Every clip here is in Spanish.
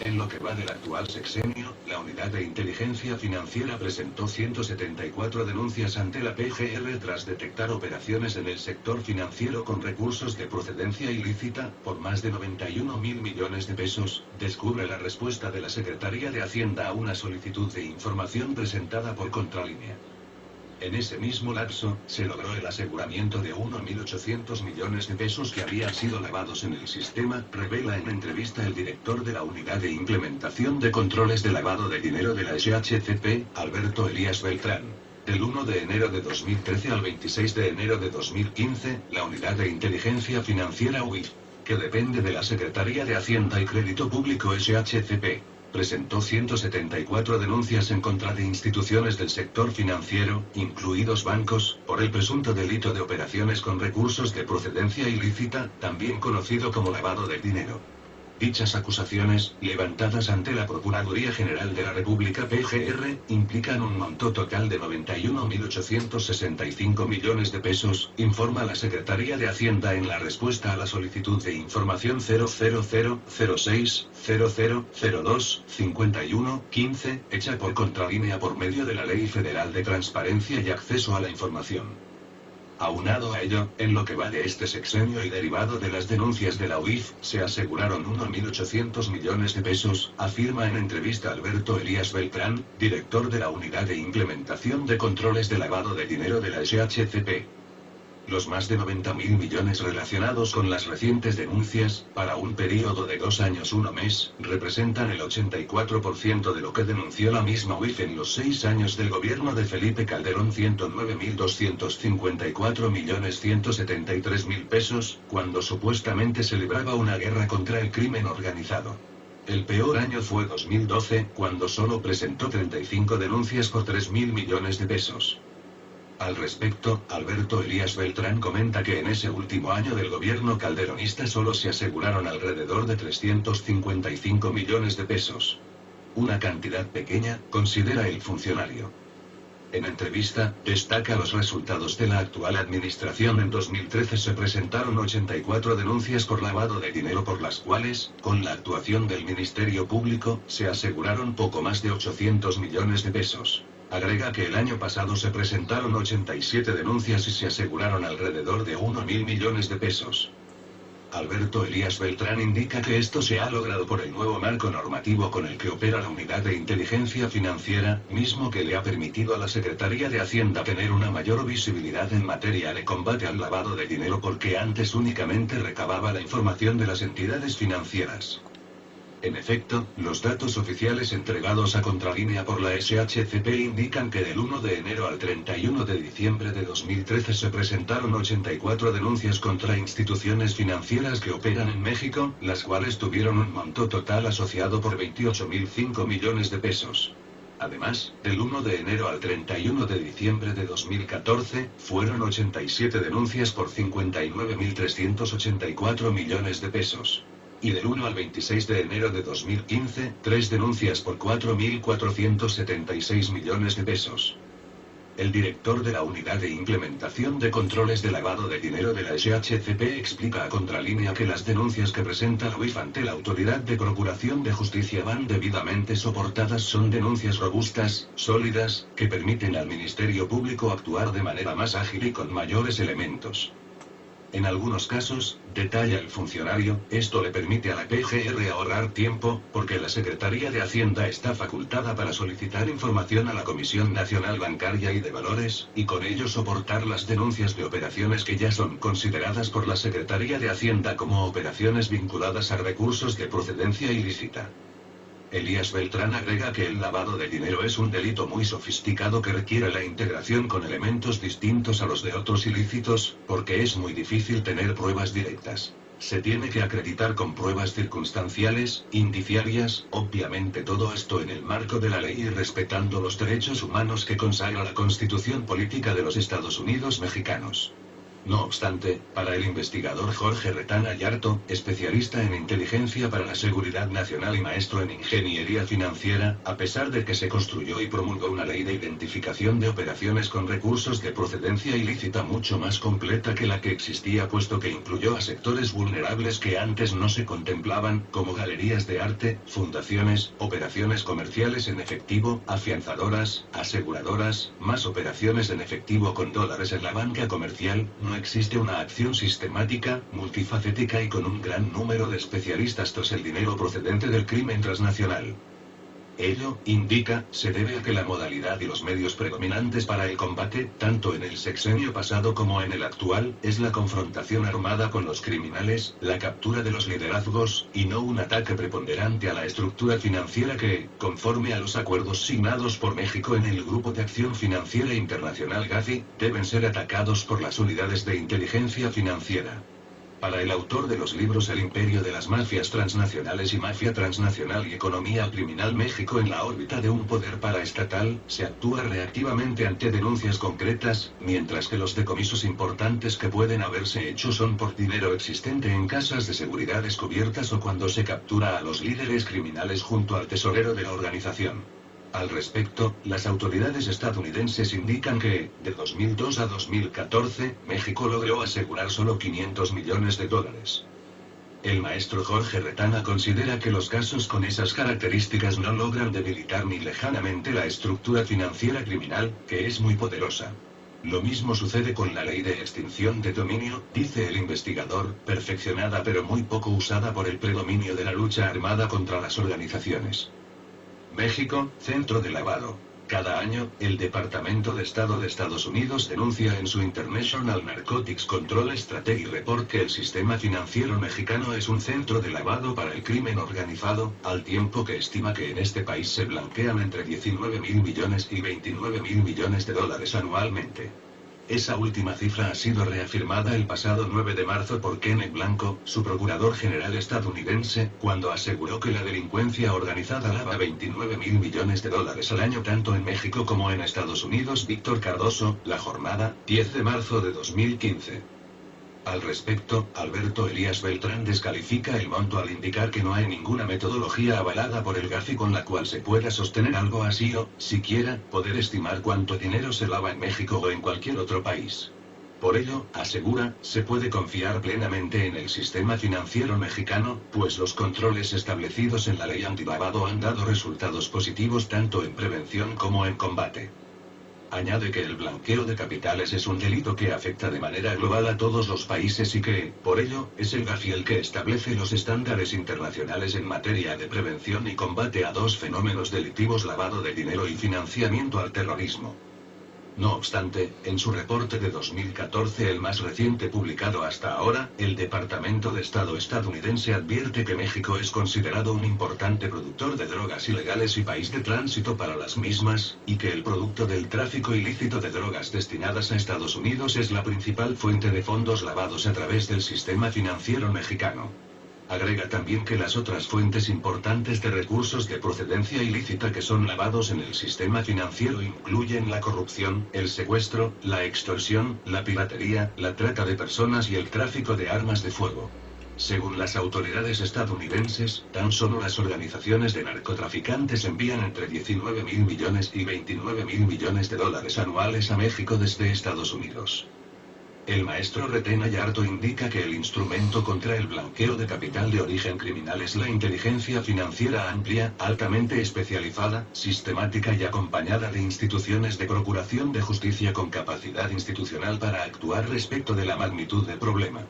En lo que va del actual sexenio, la Unidad de Inteligencia Financiera presentó 174 denuncias ante la PGR tras detectar operaciones en el sector financiero con recursos de procedencia ilícita, por más de 91.000 millones de pesos, descubre la respuesta de la Secretaría de Hacienda a una solicitud de información presentada por Contralínea. En ese mismo lapso, se logró el aseguramiento de 1.800 millones de pesos que habían sido lavados en el sistema, revela en entrevista el director de la Unidad de Implementación de Controles de Lavado de Dinero de la SHCP, Alberto Elías Beltrán. Del 1 de enero de 2013 al 26 de enero de 2015, la Unidad de Inteligencia Financiera UIF, que depende de la Secretaría de Hacienda y Crédito Público SHCP, presentó 174 denuncias en contra de instituciones del sector financiero, incluidos bancos, por el presunto delito de operaciones con recursos de procedencia ilícita, también conocido como lavado de dinero. Dichas acusaciones, levantadas ante la Procuraduría General de la República PGR, implican un monto total de 91.865 millones de pesos, informa la Secretaría de Hacienda en la respuesta a la solicitud de información 0000600025115, hecha por Contralínea por medio de la Ley Federal de Transparencia y Acceso a la Información. Aunado a ello, en lo que va de este sexenio y derivado de las denuncias de la UIF, se aseguraron 1.800 millones de pesos, afirma en entrevista Alberto Elías Beltrán, director de la Unidad de Implementación de Controles de Lavado de Dinero de la SHCP. Los más de 90.000 millones relacionados con las recientes denuncias, para un periodo de 2 años 1 mes, representan el 84% de lo que denunció la misma UIF en los 6 años del gobierno de Felipe Calderón, 109.254.173.000 pesos, cuando supuestamente se libraba una guerra contra el crimen organizado. El peor año fue 2012, cuando solo presentó 35 denuncias por 3.000 millones de pesos. Al respecto, Alberto Elías Beltrán comenta que en ese último año del gobierno calderonista solo se aseguraron alrededor de 355 millones de pesos. Una cantidad pequeña, considera el funcionario. En entrevista, destaca los resultados de la actual administración. En 2013 se presentaron 84 denuncias por lavado de dinero, por las cuales, con la actuación del Ministerio Público, se aseguraron poco más de 800 millones de pesos. Agrega que el año pasado se presentaron 87 denuncias y se aseguraron alrededor de 1.000 millones de pesos. Alberto Elías Beltrán indica que esto se ha logrado por el nuevo marco normativo con el que opera la Unidad de Inteligencia Financiera, mismo que le ha permitido a la Secretaría de Hacienda tener una mayor visibilidad en materia de combate al lavado de dinero, porque antes únicamente recababa la información de las entidades financieras. En efecto, los datos oficiales entregados a Contralínea por la SHCP indican que del 1 de enero al 31 de diciembre de 2013 se presentaron 84 denuncias contra instituciones financieras que operan en México, las cuales tuvieron un monto total asociado por 28.005 millones de pesos. Además, del 1 de enero al 31 de diciembre de 2014, fueron 87 denuncias por 59.384 millones de pesos. Y del 1 al 26 de enero de 2015, 3 denuncias por 4.476 millones de pesos. El director de la Unidad de Implementación de Controles de Lavado de Dinero de la SHCP explica a Contralínea que las denuncias que presenta la UIF ante la Autoridad de Procuración de Justicia van debidamente soportadas, son denuncias robustas, sólidas, que permiten al Ministerio Público actuar de manera más ágil y con mayores elementos. En algunos casos, detalla el funcionario, esto le permite a la PGR ahorrar tiempo, porque la Secretaría de Hacienda está facultada para solicitar información a la Comisión Nacional Bancaria y de Valores, y con ello soportar las denuncias de operaciones que ya son consideradas por la Secretaría de Hacienda como operaciones vinculadas a recursos de procedencia ilícita. Elías Beltrán agrega que el lavado de dinero es un delito muy sofisticado que requiere la integración con elementos distintos a los de otros ilícitos, porque es muy difícil tener pruebas directas. Se tiene que acreditar con pruebas circunstanciales, indiciarias, obviamente todo esto en el marco de la ley y respetando los derechos humanos que consagra la Constitución Política de los Estados Unidos Mexicanos. No obstante, para el investigador Jorge Retana Yarto, especialista en inteligencia para la seguridad nacional y maestro en ingeniería financiera, a pesar de que se construyó y promulgó una ley de identificación de operaciones con recursos de procedencia ilícita mucho más completa que la que existía, puesto que incluyó a sectores vulnerables que antes no se contemplaban, como galerías de arte, fundaciones, operaciones comerciales en efectivo, afianzadoras, aseguradoras, más operaciones en efectivo con dólares en la banca comercial. No existe una acción sistemática, multifacética y con un gran número de especialistas tras el dinero procedente del crimen transnacional. Ello, indica, se debe a que la modalidad y los medios predominantes para el combate, tanto en el sexenio pasado como en el actual, es la confrontación armada con los criminales, la captura de los liderazgos, y no un ataque preponderante a la estructura financiera que, conforme a los acuerdos signados por México en el Grupo de Acción Financiera Internacional GAFI, deben ser atacados por las unidades de inteligencia financiera. Para el autor de los libros El imperio de las mafias transnacionales y Mafia transnacional y economía criminal, México en la órbita de un poder paraestatal, se actúa reactivamente ante denuncias concretas, mientras que los decomisos importantes que pueden haberse hecho son por dinero existente en casas de seguridad descubiertas o cuando se captura a los líderes criminales junto al tesorero de la organización. Al respecto, las autoridades estadounidenses indican que, de 2002 a 2014, México logró asegurar solo $500 millones. El maestro Jorge Retana considera que los casos con esas características no logran debilitar ni lejanamente la estructura financiera criminal, que es muy poderosa. Lo mismo sucede con la ley de extinción de dominio, dice el investigador, perfeccionada pero muy poco usada por el predominio de la lucha armada contra las organizaciones. México, centro de lavado. Cada año, el Departamento de Estado de Estados Unidos denuncia en su International Narcotics Control Strategy Report que el sistema financiero mexicano es un centro de lavado para el crimen organizado, al tiempo que estima que en este país se blanquean entre 19.000 millones y 29.000 millones de dólares anualmente. Esa última cifra ha sido reafirmada el pasado 9 de marzo por Kenneth Blanco, su procurador general estadounidense, cuando aseguró que la delincuencia organizada lava 29.000 millones de dólares al año tanto en México como en Estados Unidos. Víctor Cardoso, La Jornada, 10 de marzo de 2015. Al respecto, Alberto Elías Beltrán descalifica el monto al indicar que no hay ninguna metodología avalada por el GAFI con la cual se pueda sostener algo así o, siquiera, poder estimar cuánto dinero se lava en México o en cualquier otro país. Por ello, asegura, se puede confiar plenamente en el sistema financiero mexicano, pues los controles establecidos en la ley antilavado han dado resultados positivos tanto en prevención como en combate. Añade que el blanqueo de capitales es un delito que afecta de manera global a todos los países y que, por ello, es el GAFI el que establece los estándares internacionales en materia de prevención y combate a dos fenómenos delictivos: lavado de dinero y financiamiento al terrorismo. No obstante, en su reporte de 2014, el más reciente publicado hasta ahora, el Departamento de Estado estadounidense advierte que México es considerado un importante productor de drogas ilegales y país de tránsito para las mismas, y que el producto del tráfico ilícito de drogas destinadas a Estados Unidos es la principal fuente de fondos lavados a través del sistema financiero mexicano. Agrega también que las otras fuentes importantes de recursos de procedencia ilícita que son lavados en el sistema financiero incluyen la corrupción, el secuestro, la extorsión, la piratería, la trata de personas y el tráfico de armas de fuego. Según las autoridades estadounidenses, tan solo las organizaciones de narcotraficantes envían entre 19.000 millones y 29.000 millones de dólares anuales a México desde Estados Unidos. El maestro Retana Yarto indica que el instrumento contra el blanqueo de capital de origen criminal es la inteligencia financiera amplia, altamente especializada, sistemática y acompañada de instituciones de procuración de justicia con capacidad institucional para actuar respecto de la magnitud del problema.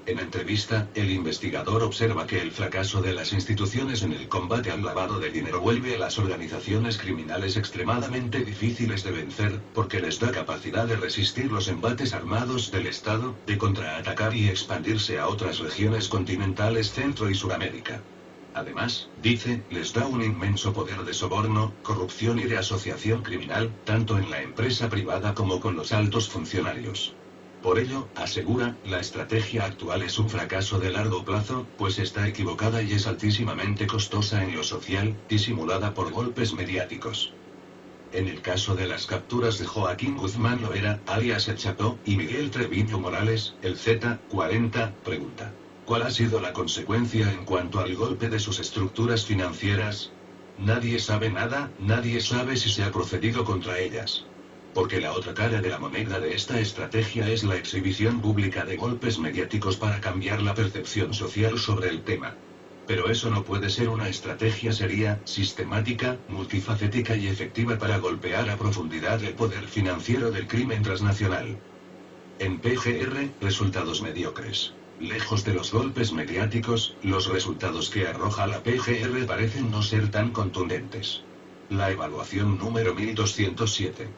En entrevista, el investigador observa que el fracaso de las instituciones en el combate al lavado de dinero vuelve a las organizaciones criminales extremadamente difíciles de vencer, porque les da capacidad de resistir los embates armados del Estado, de contraatacar y expandirse a otras regiones continentales Centro y Suramérica. Además, dice, les da un inmenso poder de soborno, corrupción y de asociación criminal, tanto en la empresa privada como con los altos funcionarios. Por ello, asegura, la estrategia actual es un fracaso de largo plazo, pues está equivocada y es altísimamente costosa en lo social, disimulada por golpes mediáticos. En el caso de las capturas de Joaquín Guzmán Loera, alias El Chapo, y Miguel Treviño Morales, el Z40, pregunta: ¿cuál ha sido la consecuencia en cuanto al golpe de sus estructuras financieras? Nadie sabe nada, nadie sabe si se ha procedido contra ellas. Porque la otra cara de la moneda de esta estrategia es la exhibición pública de golpes mediáticos para cambiar la percepción social sobre el tema. Pero eso no puede ser una estrategia seria, sistemática, multifacética y efectiva para golpear a profundidad el poder financiero del crimen transnacional. En PGR, resultados mediocres. Lejos de los golpes mediáticos, los resultados que arroja la PGR parecen no ser tan contundentes. La evaluación número 1207.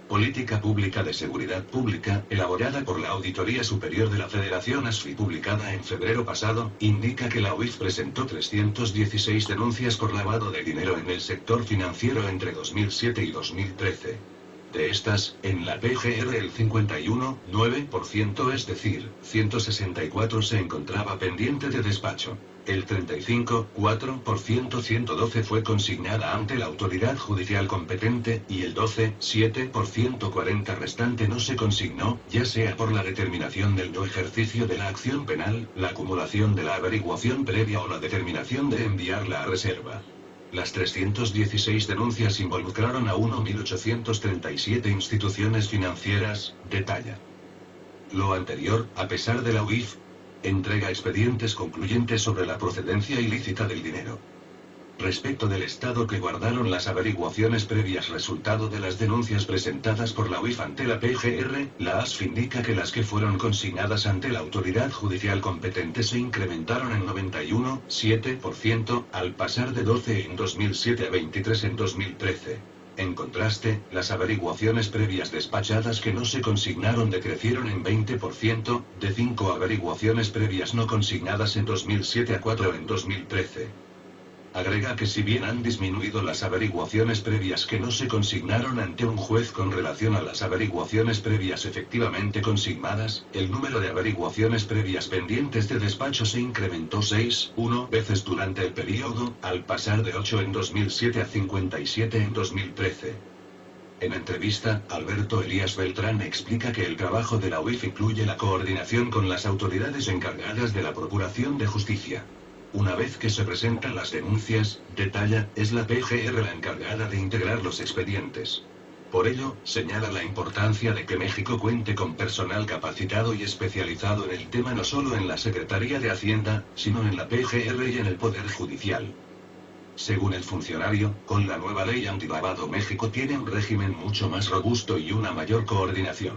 Política Pública de Seguridad Pública, elaborada por la Auditoría Superior de la Federación ASFI publicada en febrero pasado, indica que la UIF presentó 316 denuncias por lavado de dinero en el sector financiero entre 2007 y 2013. De estas, en la PGR el 51,9%, es decir, 164 se encontraba pendiente de despacho. El 35,4%, 112 fue consignada ante la autoridad judicial competente, y el 12,7%, 40 restante no se consignó, ya sea por la determinación del no ejercicio de la acción penal, la acumulación de la averiguación previa o la determinación de enviarla a reserva. Las 316 denuncias involucraron a 1.837 instituciones financieras, detalla. Lo anterior, a pesar de la UIF, entrega expedientes concluyentes sobre la procedencia ilícita del dinero. Respecto del estado que guardaron las averiguaciones previas resultado de las denuncias presentadas por la UIF ante la PGR, la ASF indica que las que fueron consignadas ante la autoridad judicial competente se incrementaron en 91,7%, al pasar de 12 en 2007 a 23 en 2013. En contraste, las averiguaciones previas despachadas que no se consignaron decrecieron en 20%, de 5 averiguaciones previas no consignadas en 2007 a 4 en 2013. Agrega que si bien han disminuido las averiguaciones previas que no se consignaron ante un juez con relación a las averiguaciones previas efectivamente consignadas, el número de averiguaciones previas pendientes de despacho se incrementó 6,1 veces durante el periodo, al pasar de 8 en 2007 a 57 en 2013. En entrevista, Alberto Elías Beltrán explica que el trabajo de la UIF incluye la coordinación con las autoridades encargadas de la Procuración de Justicia. Una vez que se presentan las denuncias, detalla, es la PGR la encargada de integrar los expedientes. Por ello, señala la importancia de que México cuente con personal capacitado y especializado en el tema no solo en la Secretaría de Hacienda, sino en la PGR y en el Poder Judicial. Según el funcionario, con la nueva ley antilavado México tiene un régimen mucho más robusto y una mayor coordinación.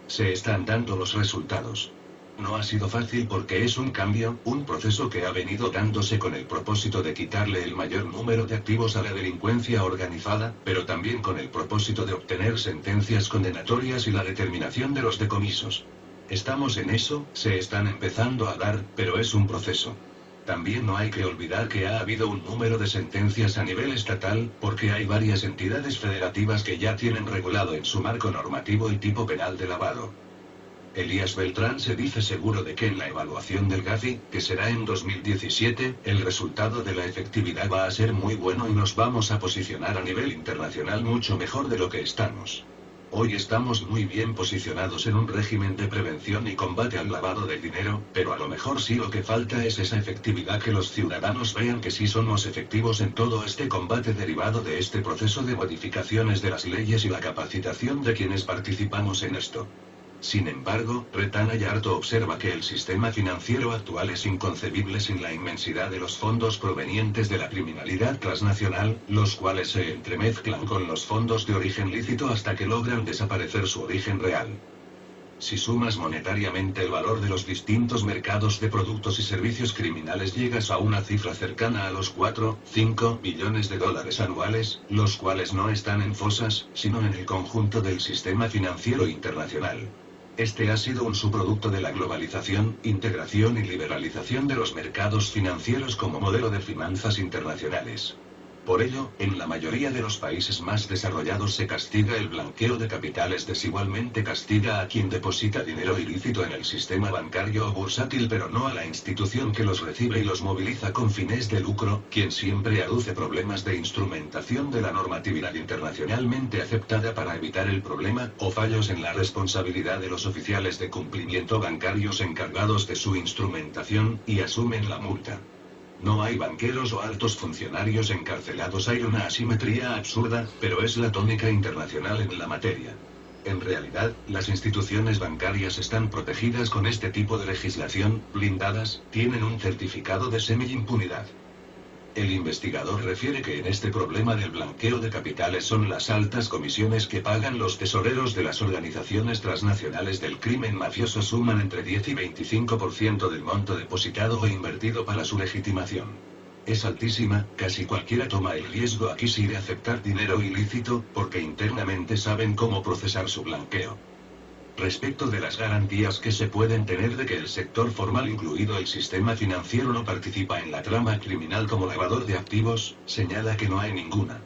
Se están dando los resultados. No ha sido fácil porque es un cambio, un proceso que ha venido dándose con el propósito de quitarle el mayor número de activos a la delincuencia organizada, pero también con el propósito de obtener sentencias condenatorias y la determinación de los decomisos. Estamos en eso, se están empezando a dar, pero es un proceso. También no hay que olvidar que ha habido un número de sentencias a nivel estatal, porque hay varias entidades federativas que ya tienen regulado en su marco normativo el tipo penal de lavado. Elías Beltrán se dice seguro de que en la evaluación del GAFI, que será en 2017, el resultado de la efectividad va a ser muy bueno y nos vamos a posicionar a nivel internacional mucho mejor de lo que estamos. Hoy estamos muy bien posicionados en un régimen de prevención y combate al lavado de dinero, pero a lo mejor sí lo que falta es esa efectividad, que los ciudadanos vean que sí somos efectivos en todo este combate derivado de este proceso de modificaciones de las leyes y la capacitación de quienes participamos en esto. Sin embargo, Retana Yarto observa que el sistema financiero actual es inconcebible sin la inmensidad de los fondos provenientes de la criminalidad transnacional, los cuales se entremezclan con los fondos de origen lícito hasta que logran desaparecer su origen real. Si sumas monetariamente el valor de los distintos mercados de productos y servicios criminales, llegas a una cifra cercana a los 4,5 billones de dólares anuales, los cuales no están en fosas, sino en el conjunto del sistema financiero internacional. Este ha sido un subproducto de la globalización, integración y liberalización de los mercados financieros como modelo de finanzas internacionales. Por ello, en la mayoría de los países más desarrollados se castiga el blanqueo de capitales, desigualmente castiga a quien deposita dinero ilícito en el sistema bancario o bursátil, pero no a la institución que los recibe y los moviliza con fines de lucro, quien siempre aduce problemas de instrumentación de la normatividad internacionalmente aceptada para evitar el problema, o fallos en la responsabilidad de los oficiales de cumplimiento bancarios encargados de su instrumentación, y asumen la multa. No hay banqueros o altos funcionarios encarcelados. Hay una asimetría absurda, pero es la tónica internacional en la materia. En realidad, las instituciones bancarias están protegidas con este tipo de legislación, blindadas, tienen un certificado de semi-impunidad. El investigador refiere que en este problema del blanqueo de capitales son las altas comisiones que pagan los tesoreros de las organizaciones transnacionales del crimen mafioso, suman entre 10 y 25% del monto depositado o invertido para su legitimación. Es altísima, casi cualquiera toma el riesgo aquí sí de aceptar dinero ilícito, porque internamente saben cómo procesar su blanqueo. Respecto de las garantías que se pueden tener de que el sector formal, incluido el sistema financiero, no participa en la trama criminal como lavador de activos, señala que no hay ninguna.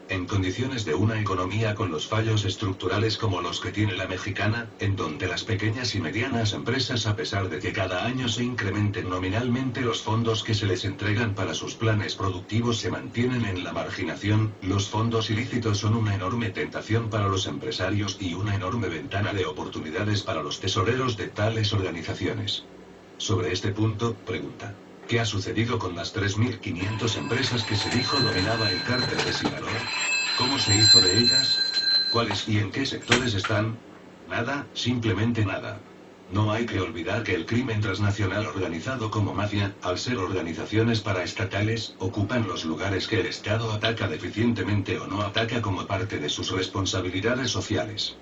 En condiciones de una economía con los fallos estructurales como los que tiene la mexicana, en donde las pequeñas y medianas empresas, a pesar de que cada año se incrementen nominalmente los fondos que se les entregan para sus planes productivos, se mantienen en la marginación, los fondos ilícitos son una enorme tentación para los empresarios y una enorme ventana de oportunidades para los tesoreros de tales organizaciones. Sobre este punto, pregunta: ¿qué ha sucedido con las 3.500 empresas que se dijo dominaba el cártel de Sinaloa? ¿Cómo se hizo de ellas? ¿Cuáles y en qué sectores están? Nada, simplemente nada. No hay que olvidar que el crimen transnacional organizado como mafia, al ser organizaciones paraestatales, ocupan los lugares que el Estado ataca deficientemente o no ataca como parte de sus responsabilidades sociales.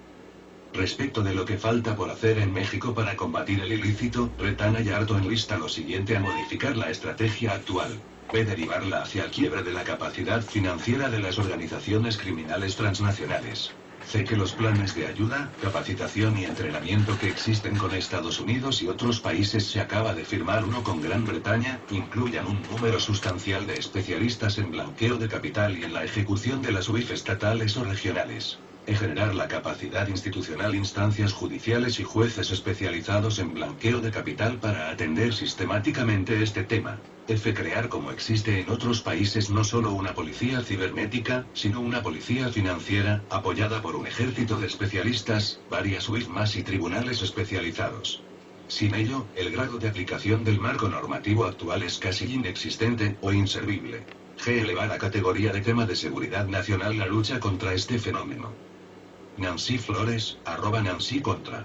Respecto de lo que falta por hacer en México para combatir el ilícito, Retana Yarto enlista lo siguiente: a modificar la estrategia actual. B. Derivarla hacia el quiebre de la capacidad financiera de las organizaciones criminales transnacionales. C. Que los planes de ayuda, capacitación y entrenamiento que existen con Estados Unidos y otros países, se acaba de firmar uno con Gran Bretaña, incluyan un número sustancial de especialistas en blanqueo de capital y en la ejecución de las UIF estatales o regionales. Generar la capacidad institucional, instancias judiciales y jueces especializados en blanqueo de capital para atender sistemáticamente este tema. F. Crear, como existe en otros países, no solo una policía cibernética, sino una policía financiera, apoyada por un ejército de especialistas, varias UIF más y tribunales especializados. Sin ello, el grado de aplicación del marco normativo actual es casi inexistente o inservible. G. Elevar a categoría de tema de seguridad nacional la lucha contra este fenómeno. Nancy Flores, @NancyContra.